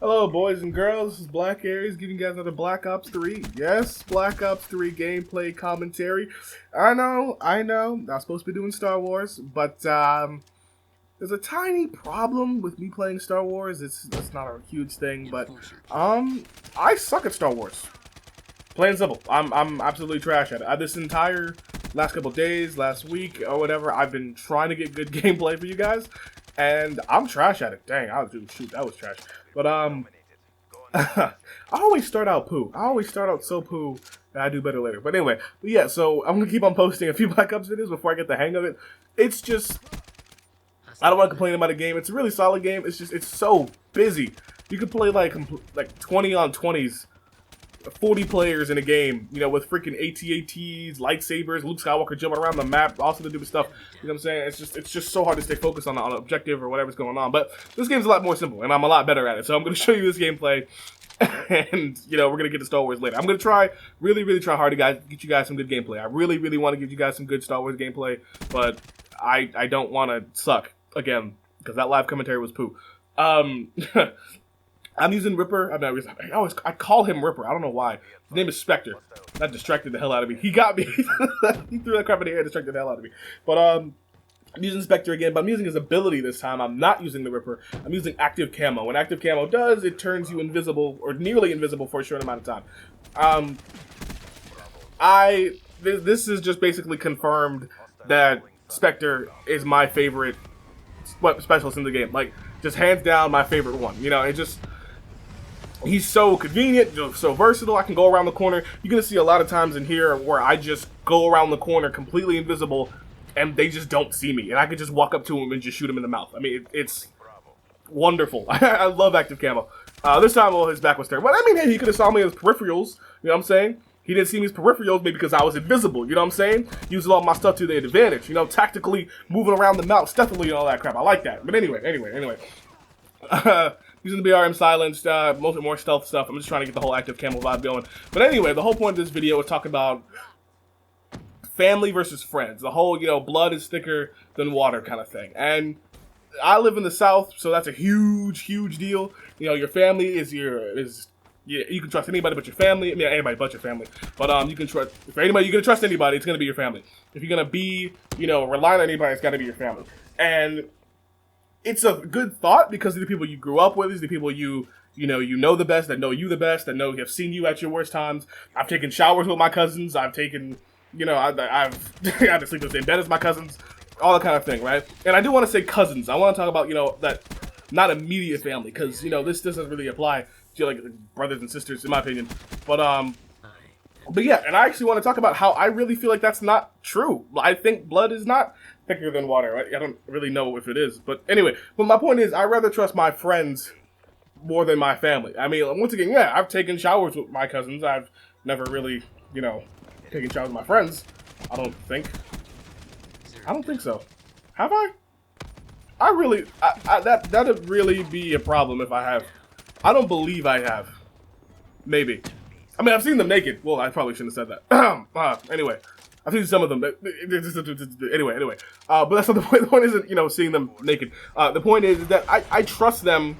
Hello, boys and girls. This is Black Aries giving you guys another Black Ops 3. Yes, Black Ops 3 gameplay commentary. I know. Not supposed to be doing Star Wars, but there's a tiny problem with me playing Star Wars. That's not a huge thing, but I suck at Star Wars. Plain and simple. I'm absolutely trash at it. This entire last couple days, last week, or whatever, I've been trying to get good gameplay for you guys, and I'm trash at it. Dang, shoot, that was trash. But I always start out poo. I always start out so poo that I do better later. But anyway, yeah, so I'm gonna keep on posting a few Black Ops videos before I get the hang of it. It's just, I don't want to complain about the game. It's a really solid game. It's so busy. You could play like 20 on 20s, 40 players in a game, you know, with freaking AT-ATs, lightsabers, Luke Skywalker jumping around the map, also the stupid stuff. You know what I'm saying? It's just so hard to stay focused on an objective or whatever's going on. But this game's a lot more simple, and I'm a lot better at it. So I'm going to show you this gameplay, and, you know, we're going to get to Star Wars later. I'm going to try, really try hard to get you guys some good gameplay. I really want to give you guys some good Star Wars gameplay, but I don't want to suck again, because that live commentary was poo. I'm using Ripper. I call him Ripper. I don't know why. His name is Spectre. That distracted the hell out of me. He got me. He threw that crap in the air and distracted the hell out of me. But I'm using Spectre again, but I'm using his ability this time. I'm not using the Ripper. I'm using Active Camo. When Active Camo does, it turns you invisible, or nearly invisible, for a short amount of time. This is just basically confirmed that Spectre is my favorite specialist in the game. Like, just hands down my favorite one. You know, he's so convenient, so versatile. I can go around the corner. You're going to see a lot of times in here where I just go around the corner completely invisible and they just don't see me. And I can just walk up to him and just shoot him in the mouth. I mean, it's wonderful. I love Active Camo. This time, well, his back was turned. But I mean, hey, he could have saw me as peripherals. You know what I'm saying? He didn't see me as peripherals maybe because I was invisible. You know what I'm saying? Using all my stuff to their advantage. You know, tactically moving around the map, stealthily and all that crap. I like that. But anyway. Using the BRM silenced, more stealth stuff. I'm just trying to get the whole Active Camo vibe going. But anyway, the whole point of this video is talking about family versus friends. The whole, you know, blood is thicker than water kind of thing. And I live in the South, so that's a huge deal. You know, your family you can trust anybody but your family. I mean, anybody but your family. But you can trust, if you're gonna trust anybody, it's gonna be your family. If you're gonna be, you know, relying on anybody, it's gotta be your family. And it's a good thought because these are the people you grew up with. These are the people you know the best, that know you the best, that have seen you at your worst times. I've taken showers with my cousins. I've taken, you know, I've had to sleep in the same bed as my cousins. All that kind of thing, right? And I do want to say cousins. I want to talk about, you know, that not immediate family, because, you know, this doesn't really apply to, like, brothers and sisters, in my opinion. But yeah, and I actually want to talk about how I really feel like that's not true. I think blood is not thicker than water, right? I don't really know if it is. But anyway, my point is, I'd rather trust my friends more than my family. I mean, once again, yeah, I've taken showers with my cousins. I've never really, you know, taken showers with my friends. I don't think so. Have I? That'd really be a problem if I have. I don't believe I have. Maybe. I mean, I've seen them naked. Well, I probably shouldn't have said that. Anyway, I've seen some of them. Anyway. But that's not the point. The point isn't, you know, seeing them naked. The point is that I trust them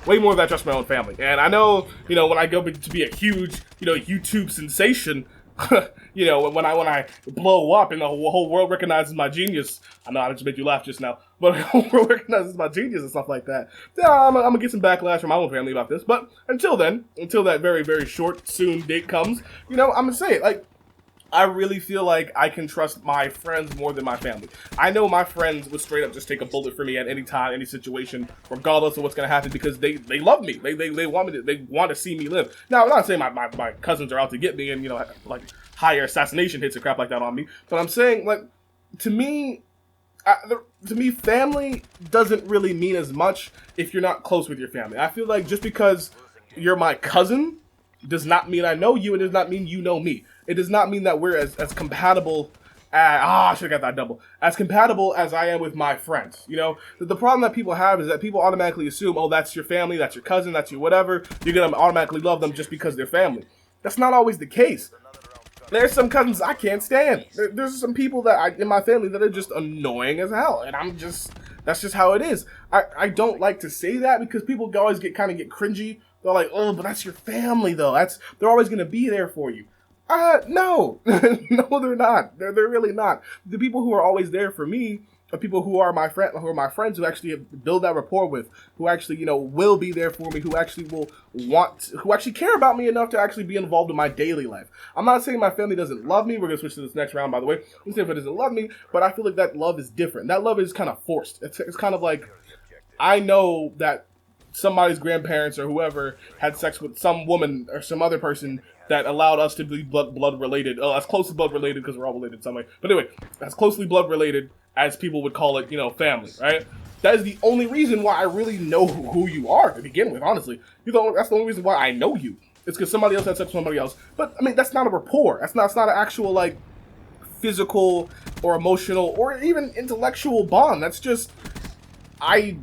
way more than I trust my own family. And I know, you know, when I go to be a huge, you know, YouTube sensation, you know, when I blow up and the whole world recognizes my genius. I know I just made you laugh just now, but the whole world recognizes my genius and stuff like that. Yeah, I'm gonna get some backlash from my own family about this. But until then, until that very short soon date comes, you know, I'm gonna say it. Like, I really feel like I can trust my friends more than my family. I know my friends would straight up just take a bullet for me at any time, any situation, regardless of what's gonna happen, because they love me. They want to see me live. Now, I'm not saying my cousins are out to get me and, you know, like hire assassination hits and crap like that on me. But I'm saying, like, to me, family doesn't really mean as much if you're not close with your family. I feel like just because you're my cousin does not mean I know you. It does not mean you know me. It does not mean that we're as compatible I should have got that double. As compatible as I am with my friends. You know, the problem that people have is that people automatically assume, oh, that's your family, that's your cousin, that's your whatever. You're going to automatically love them just because they're family. That's not always the case. There's some cousins I can't stand. There's some people that in my family that are just annoying as hell. And I'm just That's just how it is. I don't like to say that because people always get cringy. They're like, oh, but that's your family though. They're always gonna be there for you. No, no, they're not. They're really not. The people who are always there for me are people who are my friends who actually build that rapport with, who actually, will be there for me, who actually who actually care about me enough to actually be involved in my daily life. I'm not saying my family doesn't love me. We're gonna switch to this next round, by the way. I'm saying if it doesn't love me, but I feel like that love is different. That love is kind of forced. It's kind of like, I know that somebody's grandparents or whoever had sex with some woman or some other person that allowed us to be blood related. As close to blood related because we're all related in some way. But anyway, as closely blood related as people would call it, family, right? That is the only reason why I really know who you are to begin with, honestly. That's the only reason why I know you. It's because somebody else had sex with somebody else. But, I mean, that's not a rapport. It's not an actual, like, physical or emotional or even intellectual bond. That's just, I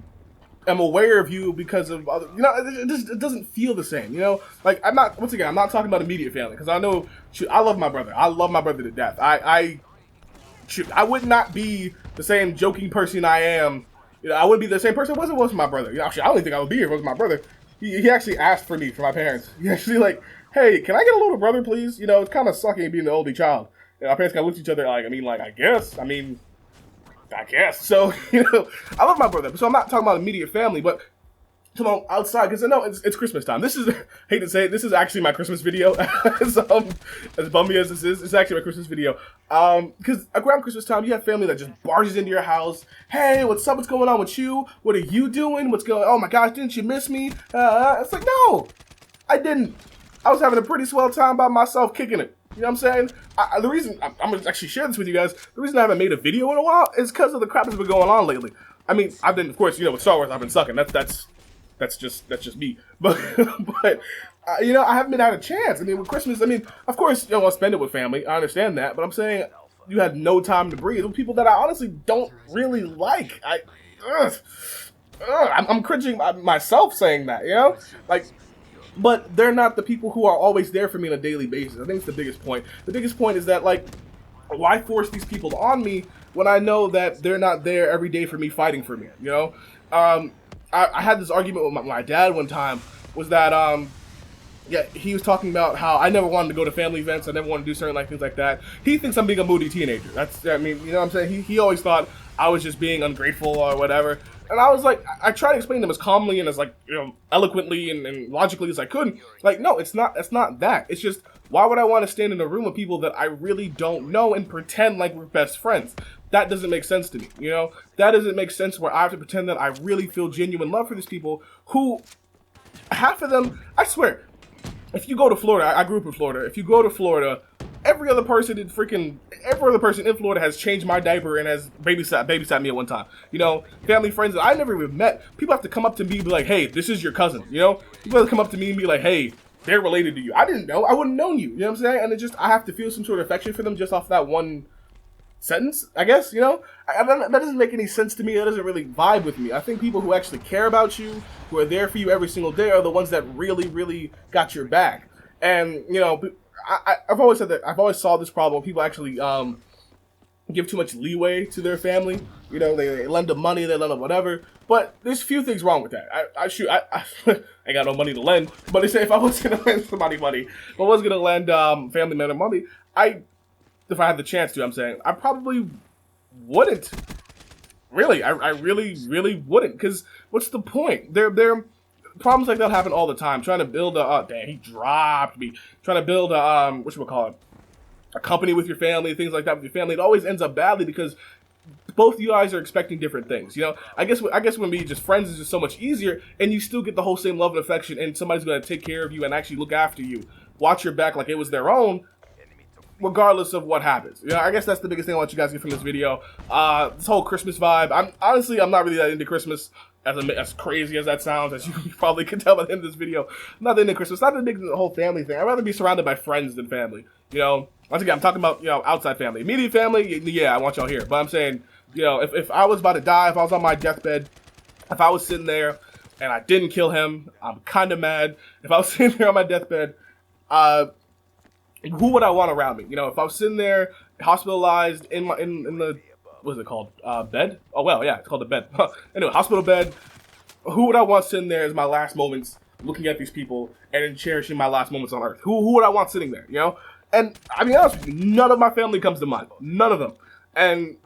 am aware of you because of other, it doesn't feel the same, Like, I'm not talking about immediate family, because I know, I love my brother. I love my brother to death. I would not be the same joking person I am. I wouldn't be the same person I was with my brother. Actually, I don't even think I would be here if it was my brother. He actually asked for me from my parents. He actually like, hey, can I get a little brother, please? It's kind of sucky being the only child. And our parents kind of looked at each other like, I guess. So, I love my brother. So I'm not talking about immediate family, but come on outside, because I know it's Christmas time. This is, I hate to say it, this is actually my Christmas video. as bummy as this is, it's actually my Christmas video. Because around Christmas time, you have family that just barges into your house. Hey, what's up? What's going on with you? What are you doing? Oh my gosh, didn't you miss me? It's like, no, I didn't. I was having a pretty swell time by myself, kicking it. You know what I'm saying? The reason I'm going to actually share this with you guys, the reason I haven't made a video in a while is because of the crap that's been going on lately. I mean, I've been, of course, with Star Wars, I've been sucking. That's just me. But I haven't had a chance. I mean, with Christmas, of course, you don't want to spend it with family. I understand that. But I'm saying you had no time to breathe. With people that I honestly don't really like. I'm cringing myself saying that, Like, but they're not the people who are always there for me on a daily basis. I think it's the biggest point. The biggest point is that, like, why force these people on me when I know that they're not there every day for me, fighting for me, I had this argument with my dad one time, was that, he was talking about how I never wanted to go to family events, I never wanted to do certain things like that. He thinks I'm being a moody teenager. What I'm saying? He always thought I was just being ungrateful or whatever. And I was like, I tried to explain to him as calmly and as eloquently and logically as I could. Like, no, it's not that. It's just, why would I want to stand in a room with people that I really don't know and pretend like we're best friends? That doesn't make sense to me, That doesn't make sense where I have to pretend that I really feel genuine love for these people who, half of them, I swear, if you go to Florida, I grew up in Florida, if you go to Florida, every other person in Florida has changed my diaper and has babysat me at one time. Family, friends that I never even met, people have to come up to me and be like, hey, this is your cousin, People have to come up to me and be like, hey, they're related to you. I didn't know. I wouldn't have known you. You know what I'm saying? And I have to feel some sort of affection for them just off that one sentence, I guess, that doesn't make any sense to me. That doesn't really vibe with me. I think people who actually care about you, who are there for you every single day, are the ones that really, really got your back. And, I've always said that, I've always saw this problem where people actually give too much leeway to their family. They lend them money, they lend them whatever. But there's a few things wrong with that. I got no money to lend, but they say if I was going to lend somebody money, if I was going to lend family member money, if I had the chance to, I'm saying, I probably wouldn't. Really, I really, really wouldn't. Because what's the point? Problems like that happen all the time. Trying to build he dropped me. Trying to build a company with your family, things like that with your family. It always ends up badly because both you guys are expecting different things. I guess when being just friends is just so much easier, and you still get the whole same love and affection, and somebody's going to take care of you and actually look after you, watch your back like it was their own, regardless of what happens. I guess that's the biggest thing I want you guys to get from this video. This whole Christmas vibe. I'm not really that into Christmas, as crazy as that sounds, as you probably can tell by the end of this video. I'm not into Christmas. Not into the whole family thing. I'd rather be surrounded by friends than family. Once again, I'm talking about outside family. Immediate family, yeah, I want y'all here. But I'm saying, if I was about to die, if I was on my deathbed, if I was sitting there and I didn't kill him, I'm kind of mad. If I was sitting there on my deathbed, who would I want around me? If I was sitting there hospitalized in the what is it called? Bed? Oh, well, yeah, it's called a bed. Anyway, hospital bed. Who would I want sitting there as my last moments, looking at these people and cherishing my last moments on Earth? Who would I want sitting there, you know? And I'll be honest with you, none of my family comes to mind. None of them. And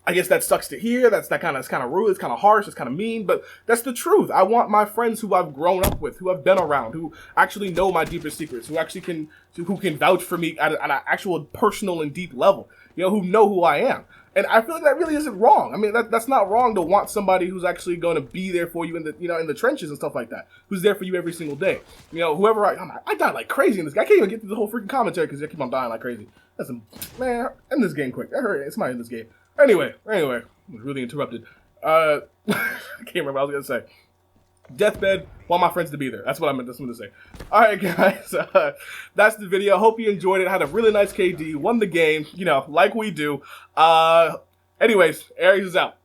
I guess that sucks to hear. It's kind of rude. It's kind of harsh. It's kind of mean, but that's the truth. I want my friends who I've grown up with, who I've been around, who actually know my deepest secrets, who can vouch for me at an actual personal and deep level. You know, who know who I am. And I feel like that really isn't wrong. I mean, that's not wrong to want somebody who's actually going to be there for you in the trenches and stuff like that. Who's there for you every single day. You know, whoever I died like crazy in this. I can't even get through the whole freaking commentary because I keep on dying like crazy. Man, end this game quick. I heard it. It's my end this game. Anyway, I was really interrupted. I can't remember what I was gonna say. Deathbed, want my friends to be there. That's what to say. Alright guys, that's the video. Hope you enjoyed it. Had a really nice KD, won the game, you know, like we do. Anyways, Aries is out.